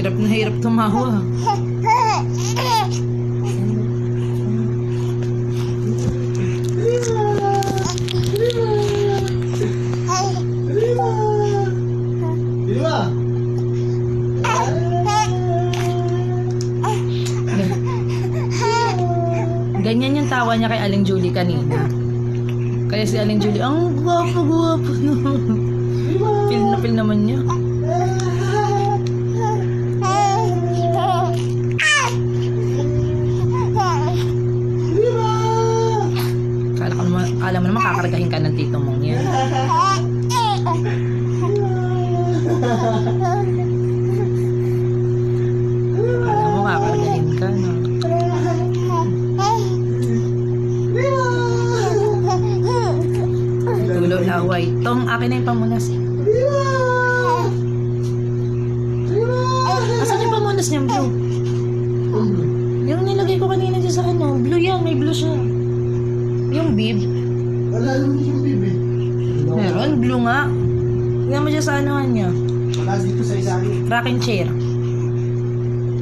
Hirap na hirap tumawa. Ganyan yung tawa niya kay Aling Julie kanina. Kaya si Aling Julie, ang gwapo-gwapo naman. Feel na feel naman niya. Kala mo naman kakargahin ka ng tito mong yan. Kala mo kakargahin ka, no? Tulo laway. Tong, akin na yung pamunas. Asan yung pamunas niya, blue? Yung nilagay ko kanina dyan sa ano. Blue yan, may blue siya. Yung bib. Wala naman yung bibi. Meron, blue nga. Tingnan mo dyan sa anuhan niya. Wala dito sa isang. Rocking chair.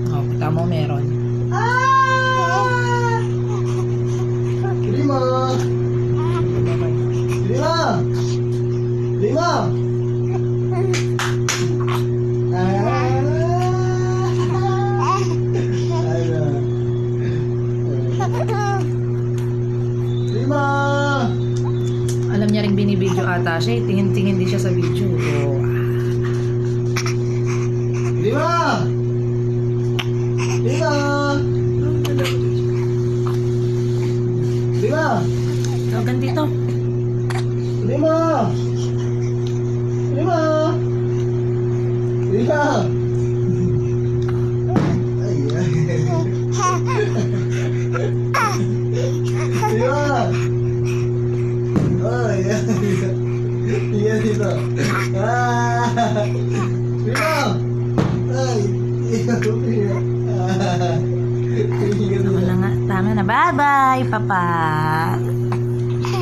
Oh, tama mo meron. Lima! Lima! Lima! Lima! Alam niya rin binibidyo ata siya. Tingin-tingin din siya sa video. Oh. Lima! Lima! Lima! Tawagan dito. Lima! Lima! Lima! Ay, ay. Lima! Ay, ay. Iyan dito. Lima! Ay, iyan dito. Tama na nga. Tama na. Bye-bye, Papa.